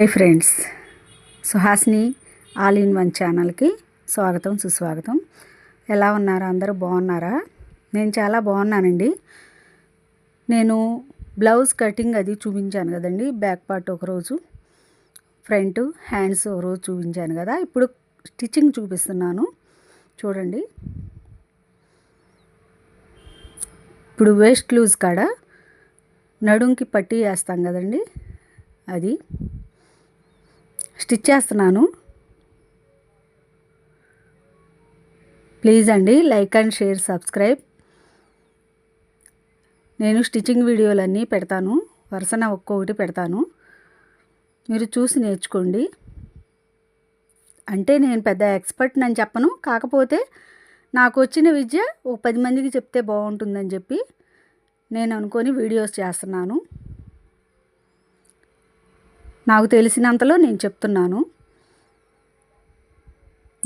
Hi friends, Suhasini all in one ఛానల్కి స్వాగతం సుస్వాగతం. ఎలా ఉన్నారా? అందరూ బాగున్నారా? నేను చాలా బాగున్నానండి. నేను బ్లౌజ్ కటింగ్ అది చూపించాను కదండి. బ్యాక్ పార్ట్ ఒకరోజు, ఫ్రంట్ హ్యాండ్స్ ఒకరోజు చూపించాను కదా. ఇప్పుడు స్టిచ్చింగ్ చూపిస్తున్నాను చూడండి. ఇప్పుడు వేస్ట్ లూజ్ కాడ నడుంకి పట్టీ వేస్తాం కదండి, అది స్టిచ్ చేస్తున్నాను. ప్లీజ్ అండి, లైక్ అండ్ షేర్, సబ్స్క్రైబ్. నేను స్టిచ్చింగ్ వీడియోలన్నీ పెడతాను, వరుసన ఒక్కొక్కటి పెడతాను, మీరు చూసి నేర్చుకోండి. అంటే నేను పెద్ద ఎక్స్పర్ట్ అని చెప్పను, కాకపోతే నాకు వచ్చిన విద్య ఒక 10 మందికి చెప్తే బాగుంటుందని చెప్పి నేను అనుకొని వీడియోస్ చేస్తున్నాను. నాకు తెలిసినంతలో నేను చెప్తున్నాను.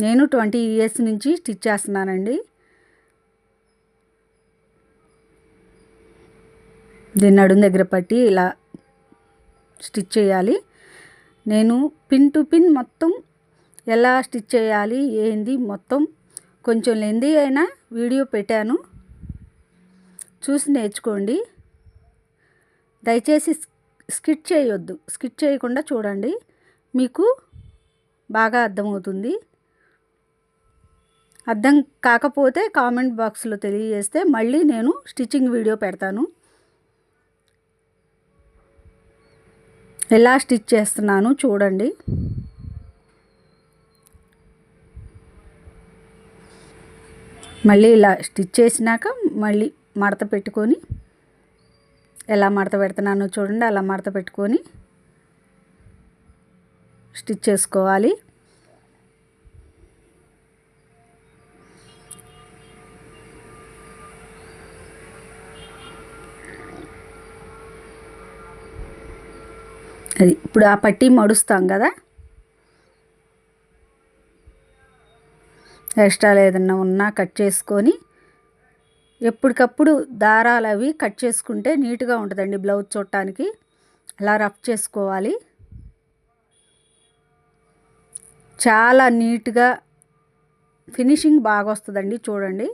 నేను 20 years నుంచి స్టిచ్ చేస్తున్నానండి. దీన్ని నడుం దగ్గర పట్టి ఇలా స్టిచ్ చేయాలి. నేను పిన్ టు పిన్ మొత్తం ఎలా స్టిచ్ చేయాలి ఏంది మొత్తం కొంచెం లెందీ అయినా వీడియో పెట్టాను, చూసి నేర్చుకోండి. దయచేసి స్కిట్ చేయొద్దు, స్కిట్ చేయకుండా చూడండి, మీకు బాగా అర్థమవుతుంది. అర్థం కాకపోతే కామెంట్ బాక్స్లో తెలియజేస్తే మళ్ళీ నేను స్టిచ్చింగ్ వీడియో పెడతాను. ఎలా స్టిచ్ చేస్తున్నాను చూడండి. మళ్ళీ ఇలా స్టిచ్ చేసినాక మళ్ళీ మడత పెట్టుకొని, ఎలా మడత పెడుతున్నానో చూడండి. అలా మడత పెట్టుకొని స్టిచ్ చేసుకోవాలి. అది ఇప్పుడు ఆ పట్టీ మడుస్తాం కదా, ఎక్స్ట్రా ఏదన్నా ఉన్నా కట్ చేసుకొని ఎప్పటికప్పుడు దారాలు అవి కట్ చేసుకుంటే నీట్గా ఉంటుందండి బ్లౌజ్ చూడటానికి. అలా రఫ్ చేసుకోవాలి. చాలా నీట్గా ఫినిషింగ్ బాగా వస్తుందండి. చూడండి,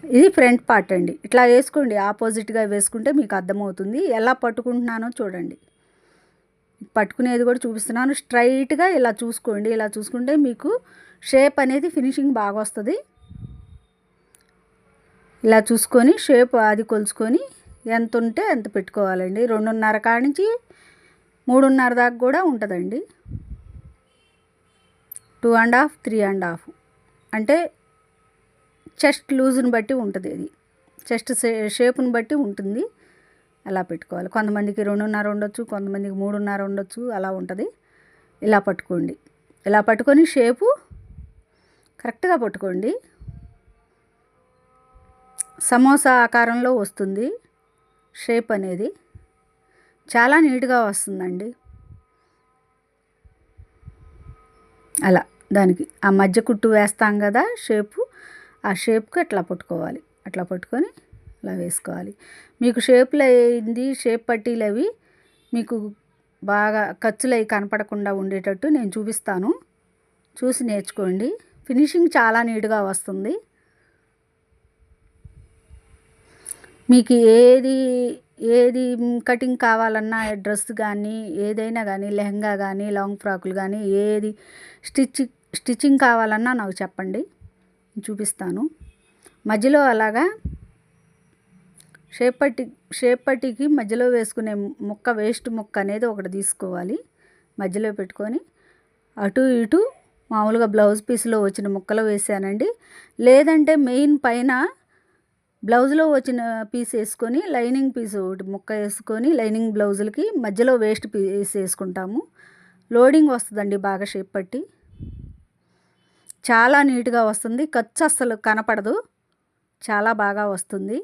ఇది ఫ్రంట్ పార్ట్ అండి. ఇట్లా వేసుకోండి, ఆపోజిట్గా వేసుకుంటే మీకు అర్థమవుతుంది. ఎలా పట్టుకుంటున్నానో చూడండి. పట్టుకునేది కూడా చూపిస్తున్నాను. స్ట్రైట్గా ఇలా చూసుకోండి. ఇలా చూసుకుంటే మీకు షేప్ అనేది ఫినిషింగ్ బాగా వస్తుంది. ఇలా చూసుకొని షేప్ అది కొలుచుకొని ఎంత ఉంటే ఎంత పెట్టుకోవాలండి. 2.5 కాడ నుంచి 3.5 దాకా కూడా ఉంటుందండి. 2.5, 3.5 అంటే చెస్ట్ లూజ్ని బట్టి ఉంటుంది. అది చెస్ట్ షేప్ని బట్టి ఉంటుంది. అలా పెట్టుకోవాలి. కొంతమందికి 2.5 ఉండొచ్చు, కొంతమందికి 3.5 ఉండొచ్చు, అలా ఉంటుంది. ఇలా పట్టుకోండి. ఇలా పట్టుకొని షేపు కరెక్ట్గా పట్టుకోండి. సమోసా ఆకారంలో వస్తుంది షేప్ అనేది. చాలా నీట్గా వస్తుందండి. అలా దానికి ఆ మధ్య కుట్టు వేస్తాం కదా షేపు, ఆ షేప్కి అట్లా పట్టుకోవాలి. అట్లా పట్టుకొని అలా వేసుకోవాలి. మీకు షేప్లు అయింది, షేప్ పట్టీలు అవి మీకు బాగా ఖర్చులు అవి కనపడకుండా ఉండేటట్టు నేను చూపిస్తాను, చూసి నేర్చుకోండి. ఫినిషింగ్ చాలా నీట్గా వస్తుంది. మీకు ఏది కటింగ్ కావాలన్నా, డ్రెస్ కానీ ఏదైనా కానీ, లెహంగా కానీ, లాంగ్ ఫ్రాకులు కానీ, ఏది స్టిచ్చింగ్ కావాలన్నా నాకు చెప్పండి, చూపిస్తాను. మధ్యలో అలాగా షేప్ పట్టీకి మధ్యలో వేసుకునే ముక్క, వేస్ట్ ముక్క అనేది ఒకటి తీసుకోవాలి. మధ్యలో పెట్టుకొని అటు ఇటు మామూలుగా బ్లౌజ్ పీస్లో వచ్చిన ముక్కలు వేసానండి. లేదంటే మెయిన్ పైన బ్లౌజ్లో వచ్చిన పీస్ వేసుకొని లైనింగ్ పీస్ ఒకటి ముక్క వేసుకొని లైనింగ్ బ్లౌజులకి మధ్యలో వేస్ట్ పీస్ వేసుకుంటాము. లోడింగ్ వస్తుందండి బాగా షేప్ పట్టి. చాలా నీట్గా వస్తుంది. ఖర్చు అస్సలు కనపడదు, చాలా బాగా వస్తుంది.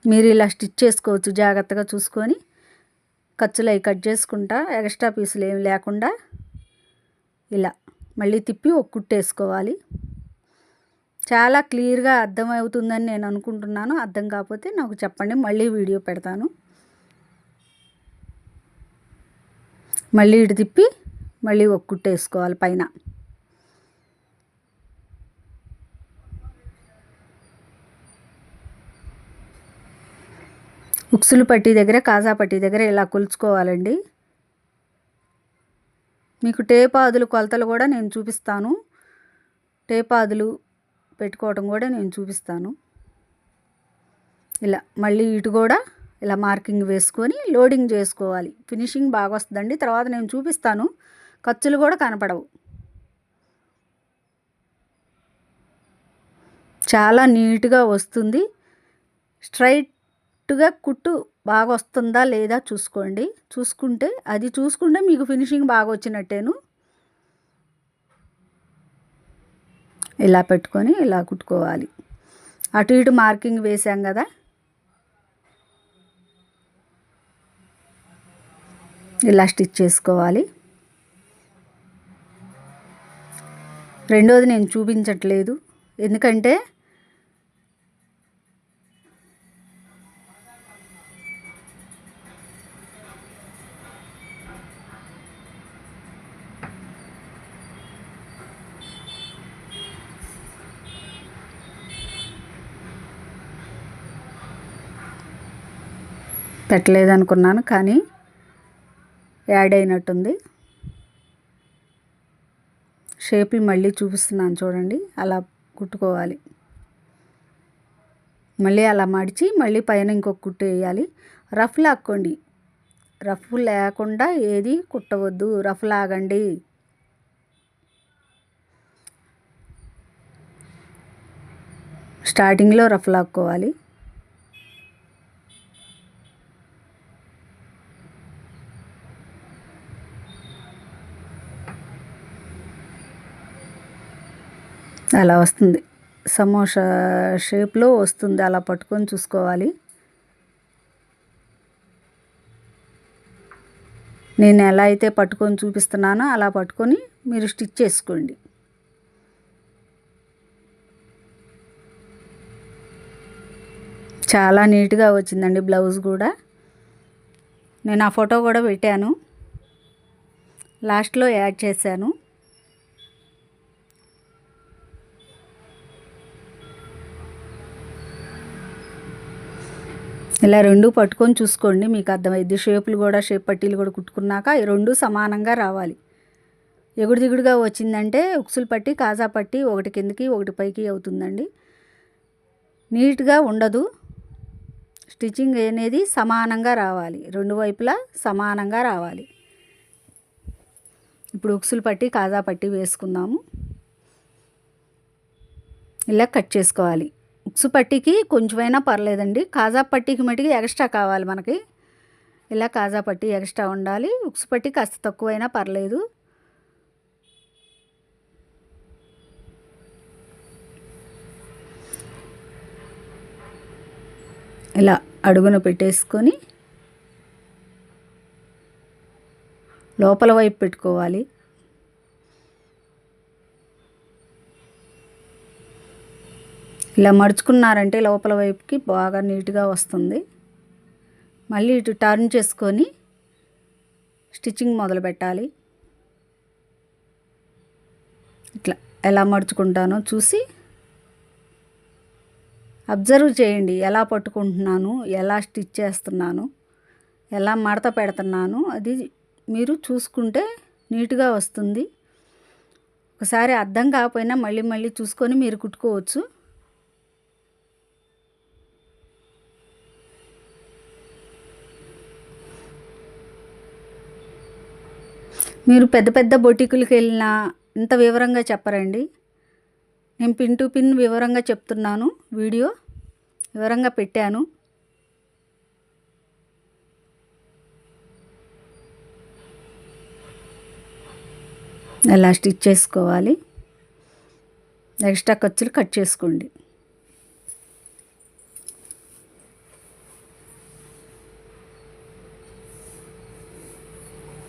మీరు ఇలా స్టిచ్ చేసుకోవచ్చు జాగ్రత్తగా చూసుకొని. ఖర్చులు అవి కట్ చేసుకుంటా, ఎక్స్ట్రా పీసులు ఏమి లేకుండా ఇలా మళ్ళీ తిప్పి ఒక కుట్టేసుకోవాలి. చాలా క్లియర్గా అర్థమవుతుందని నేను అనుకుంటున్నాను. అర్థం కాకపోతే నాకు చెప్పండి, మళ్ళీ వీడియో పెడతాను. మళ్ళీ ఇటు తిప్పి మళ్ళీ ఒక కుట్టు వేసుకోవాలి పైన. ఉక్సులు పట్టీ దగ్గర, కాజా పట్టీ దగ్గర ఇలా కొలుచుకోవాలండి. మీకు టేపాదులు కొలతలు కూడా నేను చూపిస్తాను. టేపాదులు పెట్టుకోవడం కూడా నేను చూపిస్తాను. ఇలా మళ్ళీ ఇటు కూడా ఇలా మార్కింగ్ వేసుకొని లోడింగ్ చేసుకోవాలి. ఫినిషింగ్ బాగా వస్తుందండి. తర్వాత నేను చూపిస్తాను. ఖర్చులు కూడా కనపడవు. చాలా నీట్గా వస్తుంది. స్ట్రైట్గా కుట్టు బాగా వస్తుందా లేదా చూసుకోండి. చూసుకుంటే మీకు ఫినిషింగ్ బాగా వచ్చినట్టేను. ఇలా పెట్టుకొని ఇలా కుట్టుకోవాలి. అటు ఇటు మార్కింగ్ వేసాం కదా, ఇలా స్టిచ్ చేసుకోవాలి. రెండోది నేను చూపించట్లేదు, ఎందుకంటే పెట్టలేదు అనుకున్నాను, కానీ యాడ్ అయినట్టుంది. షేపులు మళ్ళీ చూపిస్తున్నాను చూడండి. అలా కుట్టుకోవాలి. మళ్ళీ అలా మడిచి మళ్ళీ పైన ఇంకొక కుట్టు వేయాలి. రఫ్ లాక్కోండి. రఫ్ లేకుండా ఏది కుట్టవద్దు. రఫ్ లాగండి. స్టార్టింగ్లో రఫ్ లాక్కోవాలి. అలా వస్తుంది. సమోసా షేప్లో వస్తుంది. అలా పట్టుకొని చూసుకోవాలి. నేను ఎలా అయితే పట్టుకొని చూపిస్తున్నానో అలా పట్టుకొని మీరు స్టిచ్ చేసుకోండి. చాలా నీట్గా వచ్చిందండి బ్లౌజ్ కూడా. నేను ఆ ఫోటో కూడా పెట్టాను, లాస్ట్లో యాడ్ చేశాను. ఇలా రెండు పట్టుకొని చూసుకోండి, మీకు అర్థమైద్ది. షేపులు కూడా, షేప్ పట్టీలు కూడా కుట్టుకున్నాక ఈ రెండు సమానంగా రావాలి. ఎగుడు దిగుడుగా వచ్చిందంటే ఉక్సులు పట్టి, కాజా పట్టి ఒకటి కిందకి ఒకటి పైకి అవుతుందండి. నీట్గా ఉండదు. స్టిచ్చింగ్ అనేది సమానంగా రావాలి, రెండు వైపులా సమానంగా రావాలి. ఇప్పుడు ఉక్సులు పట్టి, కాజా పట్టి వేసుకుందాము. ఇలా కట్ చేసుకోవాలి. ఉక్సు పట్టీకి కొంచెమైనా పర్లేదండి. కాజా పట్టీకి మటుకి ఎక్స్ట్రా కావాలి మనకి. ఇలా కాజా పట్టీ ఎక్స్ట్రా ఉండాలి. ఉక్సు పట్టీ కాస్త తక్కువైనా పర్లేదు. ఇలా అడుగున పెట్టేసుకొని లోపల వైపు పెట్టుకోవాలి. ఇలా మడుచుకున్నారంటే లోపల వైపుకి బాగా నీట్గా వస్తుంది. మళ్ళీ ఇటు టర్న్ చేసుకొని స్టిచ్చింగ్ మొదలు పెట్టాలి. ఇట్లా ఎలా మడుచుకుంటానో చూసి అబ్జర్వ్ చేయండి. ఎలా పట్టుకుంటున్నాను, ఎలా స్టిచ్ చేస్తున్నాను, ఎలా మడత పెడుతున్నాను, అది మీరు చూసుకుంటే నీట్గా వస్తుంది. ఒకసారి అర్థం కాకపోయినా మళ్ళీ మళ్ళీ చూసుకొని మీరు కుట్టుకోవచ్చు. మీరు పెద్ద పెద్ద బొటికులకి వెళ్ళినా ఇంత వివరంగా చెప్పరండి. నేను పిన్ టు పిన్ వివరంగా చెప్తున్నాను. వీడియో వివరంగా పెట్టాను. ఎలా స్టిచ్ చేసుకోవాలి, ఎక్స్ట్రా ఖర్చులు కట్ చేసుకోండి.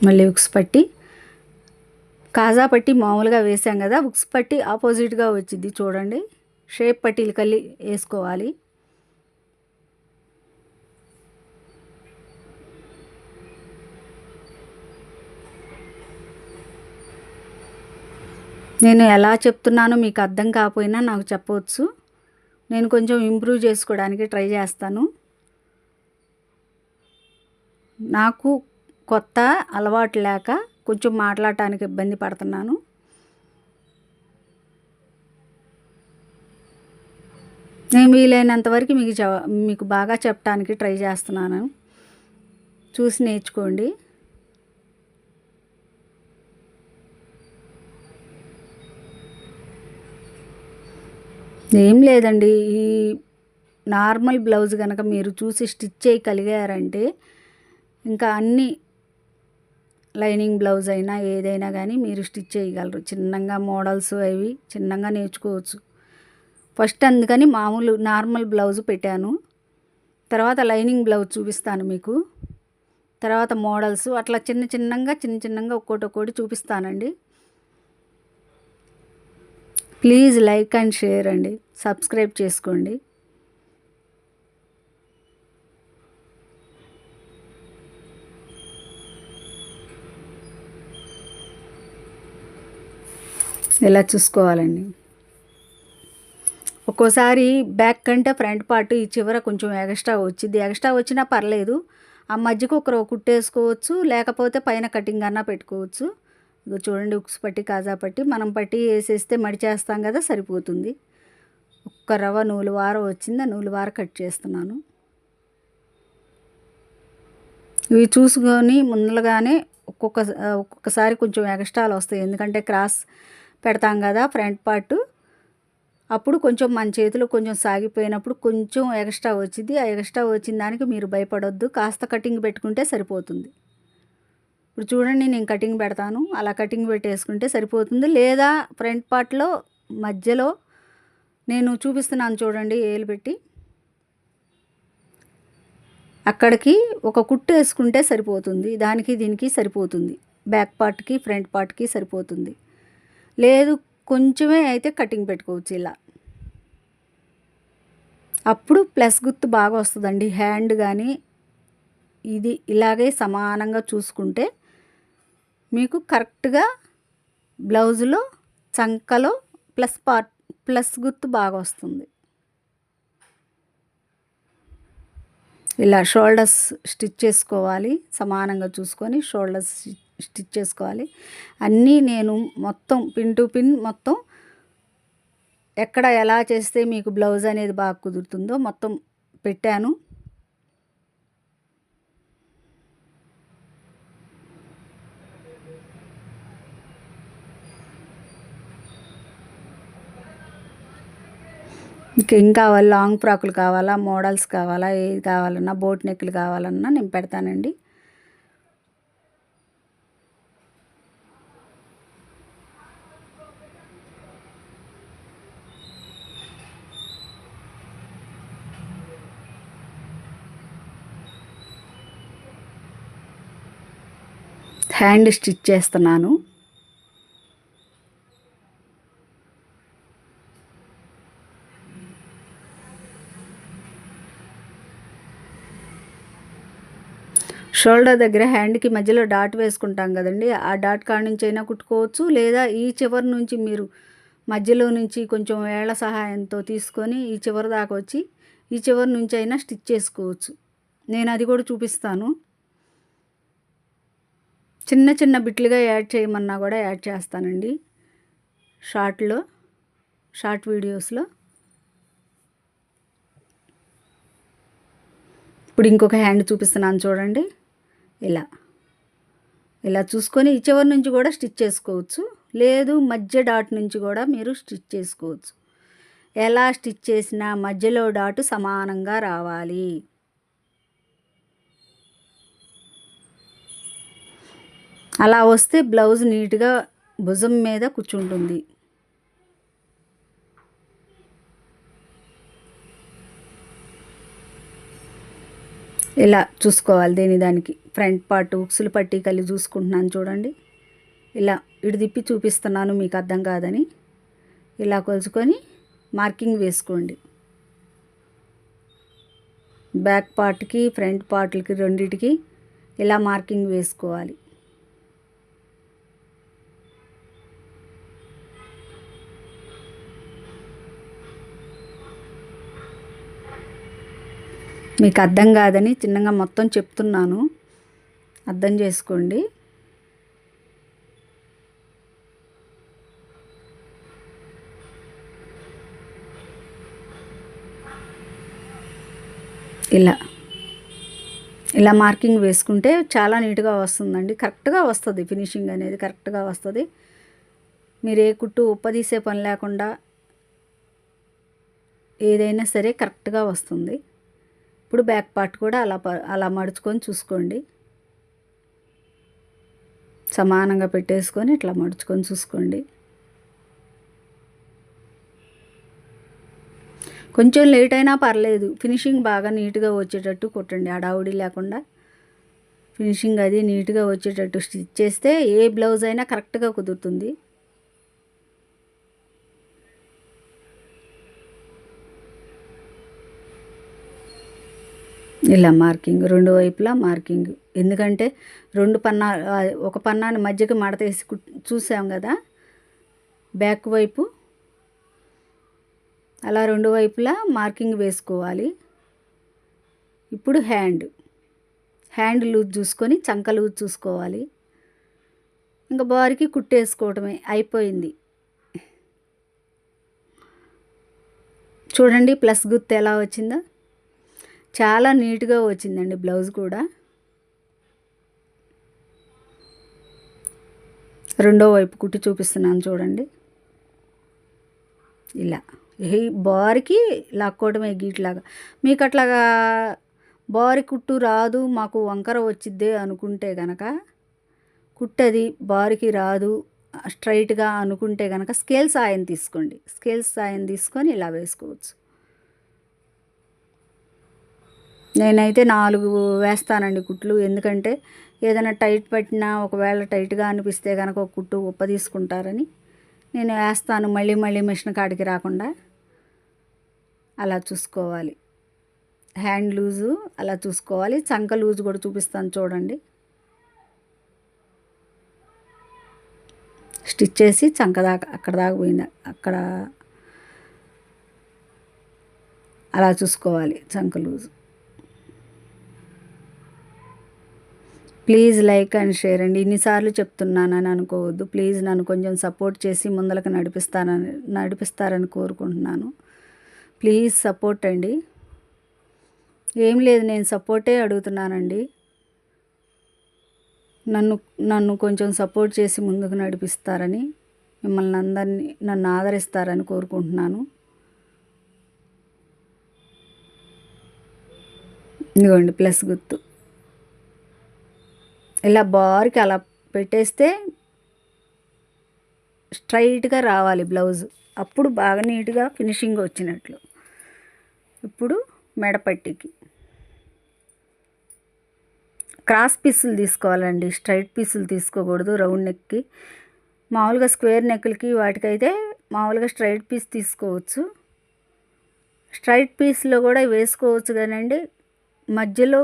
మళ్ళీ ఉక్స్ పట్టి, కాజా పట్టి మామూలుగా వేసాం కదా, ఉక్స్ పట్టి ఆపోజిట్గా వచ్చింది చూడండి. షేప్ పట్టీలు కలిపి వేసుకోవాలి. నేను ఎలా చెప్తున్నానో మీకు అర్థం కాకపోయినా నాకు చెప్పవచ్చు. నేను కొంచెం ఇంప్రూవ్ చేసుకోవడానికి ట్రై చేస్తాను. నాకు కొత్త అలవాటు లేక కొంచెం మాట్లాడటానికి ఇబ్బంది పడుతున్నాను. నేను వీలైనంత వరకు మీకు బాగా చెప్పడానికి ట్రై చేస్తున్నాను. చూసి నేర్చుకోండి. ఏం లేదండి, ఈ నార్మల్ బ్లౌజ్ కనుక మీరు చూసి స్టిచ్ చేయగలిగారంటే ఇంకా అన్నీ లైనింగ్ బ్లౌజ్ అయినా ఏదైనా కానీ మీరు స్టిచ్ చేయగలరు. చిన్నగా మోడల్స్ అవి చిన్నగా నేర్చుకోవచ్చు. ఫస్ట్ అందుకని మామూలు నార్మల్ బ్లౌజ్ పెట్టాను. తర్వాత లైనింగ్ బ్లౌజ్ చూపిస్తాను మీకు. తర్వాత మోడల్స్ అట్లా చిన్న చిన్నగా ఒక్కోటి చూపిస్తానండి. ప్లీజ్ లైక్ అండ్ షేర్ అండి, సబ్స్క్రైబ్ చేసుకోండి. ఇలా చూసుకోవాలండి. ఒక్కోసారి బ్యాక్ కంటే ఫ్రంట్ పార్ట్ ఈ చివర కొంచెం ఎక్స్ట్రా వచ్చింది. ఎక్స్ట్రా వచ్చినా పర్లేదు, ఆ మధ్యకు ఒకరు కుట్టేసుకోవచ్చు, లేకపోతే పైన కటింగ్ అన్నా పెట్టుకోవచ్చు. ఇగో చూడండి, ఉక్స్ పట్టి కాజా పట్టి మనం పట్టి వేసేస్తే మడిచేస్తాం కదా, సరిపోతుంది. ఒక్క రవ్వ నూలు వారం వచ్చింది, ఆ నూలు వారం కట్ చేస్తున్నాను. ఇవి చూసుకొని ముందుగానే ఒక్కొక్కసారి కొంచెం ఎక్స్ట్రాలు వస్తాయి, ఎందుకంటే క్రాస్ పెడతాం కదా ఫ్రంట్ పార్ట్. అప్పుడు కొంచెం మన చేతిలో కొంచెం సాగిపోయినప్పుడు కొంచెం ఎక్స్ట్రా వచ్చింది. ఆ ఎక్స్ట్రా వచ్చిన దానికి మీరు భయపడొద్దు, కాస్త కటింగ్ పెట్టుకుంటే సరిపోతుంది. ఇప్పుడు చూడండి, నేను కటింగ్ పెడతాను, అలా కటింగ్ పెట్టేసుకుంటే సరిపోతుంది. లేదా ఫ్రంట్ పార్ట్లో మధ్యలో నేను చూపిస్తున్నాను చూడండి, ఏలు పెట్టి అక్కడికి ఒక కుట్టు వేసుకుంటే సరిపోతుంది. దానికి దీనికి సరిపోతుంది, బ్యాక్ పార్ట్కి ఫ్రంట్ పార్ట్కి సరిపోతుంది. లేదు కొంచెమే అయితే కటింగ్ పెట్టుకోవచ్చు ఇలా. అప్పుడు ప్లస్ గుర్తు బాగా వస్తుందండి. హ్యాండ్ కానీ ఇది ఇలాగే సమానంగా చూసుకుంటే మీకు కరెక్ట్గా బ్లౌజులో చంకలో ప్లస్ గుర్తు బాగా వస్తుంది. ఇలా షోల్డర్స్ స్టిచ్ చేసుకోవాలి, సమానంగా చూసుకొని షోల్డర్స్ స్టిచ్ చేసుకోవాలి. అన్నీ నేను మొత్తం పిన్ టు పిన్ మొత్తం ఎక్కడ ఎలా చేస్తే మీకు బ్లౌజ్ అనేది బాగా కుదురుతుందో మొత్తం పెట్టాను. ఇంకేం కావాలి, లాంగ్ ఫ్రాకులు కావాలా, మోడల్స్ కావాలా, ఏది కావాలన్నా, బోట్ నెక్లు కావాలన్నా నేను పెడతానండి. హ్యాండ్ స్టిచ్ చేస్తున్నాను. షోల్డర్ దగ్గర హ్యాండ్కి మధ్యలో డాట్ వేసుకుంటాం కదండి, ఆ డాట్ కాడ నుంచి అయినా కుట్టుకోవచ్చు. లేదా ఈ చివరి నుంచి మీరు మధ్యలో నుంచి కొంచెం వేళ్ల సహాయంతో తీసుకొని ఈ చివరి దాకా వచ్చి ఈ చివరి నుంచి అయినా స్టిచ్ చేసుకోవచ్చు. నేను అది కూడా చూపిస్తాను. చిన్న చిన్న బిట్లుగా యాడ్ చేయమన్నా కూడా యాడ్ చేస్తానండి షార్ట్ వీడియోస్లో. ఇప్పుడు ఇంకొక హ్యాండ్ చూపిస్తున్నాను చూడండి. ఇలా చూసుకొని ఈ చివరి నుంచి కూడా స్టిచ్ చేసుకోవచ్చు. లేదు మధ్య డాట్ నుంచి కూడా మీరు స్టిచ్ చేసుకోవచ్చు. ఎలా స్టిచ్ చేసినా మధ్యలో డాటు సమానంగా రావాలి. అలా వస్తే బ్లౌజ్ నీట్గా భుజం మీద కూర్చుంటుంది. ఇలా చూసుకోవాలి. దానికి ఫ్రంట్ పార్ట్ ఉక్సులు పట్టి కలిసి చూసుకుంటున్నాను చూడండి. ఇలా ఇటు తిప్పి చూపిస్తున్నాను మీకు అర్థం కాదని. ఇలా కొలుచుకొని మార్కింగ్ వేసుకోండి. బ్యాక్ పార్ట్కి ఫ్రంట్ పార్ట్లకి రెండిటికి ఇలా మార్కింగ్ వేసుకోవాలి. మీకు అర్థం కాదని చిన్నగా మొత్తం చెప్తున్నాను, అర్థం చేసుకోండి. ఇలా మార్కింగ్ వేసుకుంటే చాలా నీట్గా వస్తుందండి. కరెక్ట్గా వస్తుంది, ఫినిషింగ్ అనేది కరెక్ట్గా వస్తుంది. మీరు ఏ కుట్టు ఉప్పదీసే పని లేకుండా ఏదైనా సరే కరెక్ట్గా వస్తుంది. ఇప్పుడు బ్యాక్ పార్ట్ కూడా అలా మడుచుకొని చూసుకోండి. సమానంగా పెట్టేసుకొని ఇట్లా మడుచుకొని చూసుకోండి. కొంచెం లేట్ అయినా పర్లేదు, ఫినిషింగ్ బాగా నీట్గా వచ్చేటట్టు కుట్టండి. హడావుడి లేకుండా ఫినిషింగ్ అది నీట్గా వచ్చేటట్టు స్టిచ్ చేస్తే ఏ బ్లౌజ్ అయినా కరెక్ట్గా కుదురుతుంది. ఇలా మార్కింగ్ రెండు వైపులా మార్కింగ్, ఎందుకంటే ఒక పన్నాన్ని మధ్యకి మడతేసి చూసాం కదా బ్యాక్ వైపు, అలా రెండు వైపులా మార్కింగ్ వేసుకోవాలి. ఇప్పుడు హ్యాండ్ లూజ్ చూసుకొని చంక లూజ్ చూసుకోవాలి. ఇంకా బారికి కుట్టేసుకోవడమే, అయిపోయింది. చూడండి ప్లస్ గుర్తు ఎలా వచ్చిందో, చాలా నీట్గా వచ్చిందండి బ్లౌజ్ కూడా. రెండో వైపు కుట్టి చూపిస్తున్నాను చూడండి. ఇలా బారికి లాక్కోవడమే గీట్లాగా. మీకు అట్లాగా బారి కుట్టు రాదు, మాకు వంకర వచ్చిద్దే అనుకుంటే కనుక, కుట్టది బారికి రాదు స్ట్రైట్గా అనుకుంటే కనుక స్కేల్ సాయం తీసుకోండి. స్కేల్ సాయం తీసుకొని ఇలా వేసుకోవచ్చు. నేనైతే 4 వేస్తానండి కుట్లు, ఎందుకంటే ఏదైనా టైట్ పట్టినా ఒకవేళ టైట్గా అనిపిస్తే కనుక ఒక కుట్టు ఉప్ప తీసుకుంటారని నేను వేస్తాను, మళ్ళీ మిషన్ కాడికి రాకుండా. అలా చూసుకోవాలి. హ్యాండ్ లూజు అలా చూసుకోవాలి. చంక లూజు కూడా చూపిస్తాను చూడండి. స్టిచ్ చేసి చంక దాకా అక్కడ దాకా పోయింది, అక్కడ అలా చూసుకోవాలి చంక loose. Please like and share అండి. ఇన్నిసార్లు చెప్తున్నానని అనుకోవద్దు. ప్లీజ్ నన్ను కొంచెం సపోర్ట్ చేసి ముందరకు నడిపిస్తారని కోరుకుంటున్నాను. ప్లీజ్ సపోర్ట్ అండి. ఏం లేదు, నేను సపోర్టే అడుగుతున్నానండి. నన్ను కొంచెం సపోర్ట్ చేసి ముందుకు నడిపిస్తారని, మిమ్మల్ని అందరినీ నన్ను ఆదరిస్తారని కోరుకుంటున్నాను. ఇదిగోండి ప్లస్ గుర్తు. ఇలా బార్కి అలా పెట్టేస్తే స్ట్రైట్గా రావాలి బ్లౌజ్, అప్పుడు బాగా నీట్గా ఫినిషింగ్ వచ్చినట్లు. ఇప్పుడు మెడపట్టికి క్రాస్ పీసులు తీసుకోవాలండి, స్ట్రైట్ పీసులు తీసుకోకూడదు. రౌండ్ నెక్కి మామూలుగా స్క్వేర్ నెక్లకి వాటికైతే మామూలుగా స్ట్రైట్ పీస్ తీసుకోవచ్చు. స్ట్రైట్ పీస్లో కూడా వేసుకోవచ్చు కానండి, మధ్యలో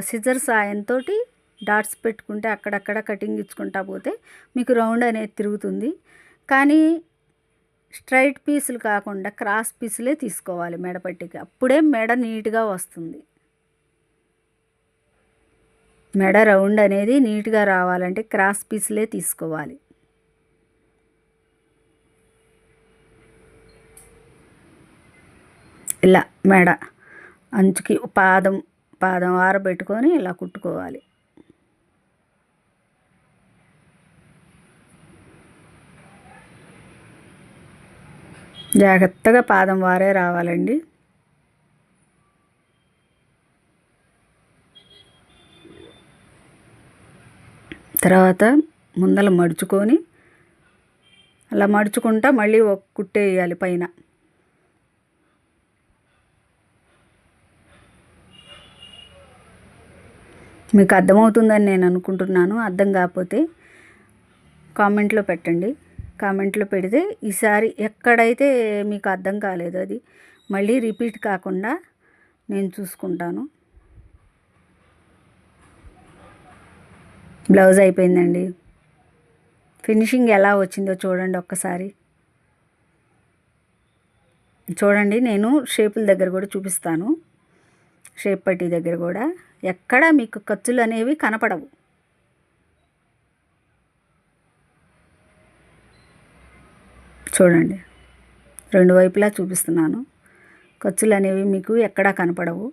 సిజర్ సాయంతో డాట్స్ పెట్టుకుంటే అక్కడక్కడ కటింగ్ ఇచ్చుకుంటా పోతే మీకు రౌండ్ అనేది తిరుగుతుంది. కానీ స్ట్రైట్ పీసులు కాకుండా క్రాస్ పీసులే తీసుకోవాలి మెడపట్టికి, అప్పుడే మెడ నీట్గా వస్తుంది. మెడ రౌండ్ అనేది నీట్గా రావాలంటే క్రాస్ పీసులే తీసుకోవాలి. ఇలా మెడ అంచుకి పాదం ఆరబెట్టుకొని ఇలా కుట్టుకోవాలి. జాగ్రత్తగా పాదం వారే రావాలండి. తర్వాత ముందల మడుచుకొని అలా మడుచుకుంటా మళ్ళీ ఒక కుట్టేయాలి పైన. మీకు అర్థమవుతుందని నేను అనుకుంటున్నాను. అర్థం కాకపోతే కామెంట్లో పెట్టండి. కామెంట్లో పెడితే ఈసారి ఎక్కడైతే మీకు అర్థం కాలేదు అది మళ్ళీ రిపీట్ కాకుండా నేను చూసుకుంటాను. బ్లౌజ్ అయిపోయిందండి. ఫినిషింగ్ ఎలా వచ్చిందో చూడండి ఒక్కసారి. చూడండి, నేను షేపుల దగ్గర కూడా చూపిస్తాను. షేప్ పట్టీ దగ్గర కూడా ఎక్కడ మీకు ఖర్చులు అనేవి కనపడవు. చూడండి, రెండు వైపులా చూపిస్తున్నాను. ఖర్చులు అనేవి మీకు ఎక్కడా కనపడవు.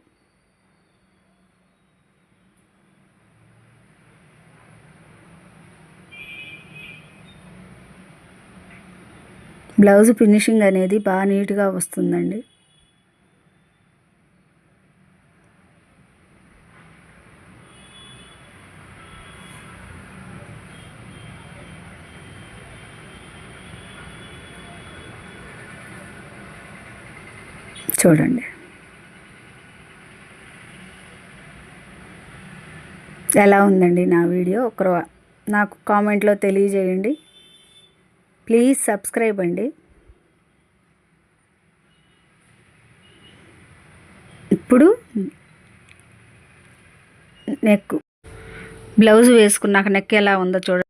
బ్లౌజ్ ఫినిషింగ్ అనేది బాగా నీట్గా వస్తుందండి. చూడండి, ఎలా ఉందండి నా వీడియో? ఒకరు నాకు కామెంట్లో తెలియజేయండి. ప్లీజ్ సబ్స్క్రైబ్ అండి. ఇప్పుడు నెక్ బ్లౌజ్ వేసుకున్నాక నెక్ ఎలా ఉందో చూడండి.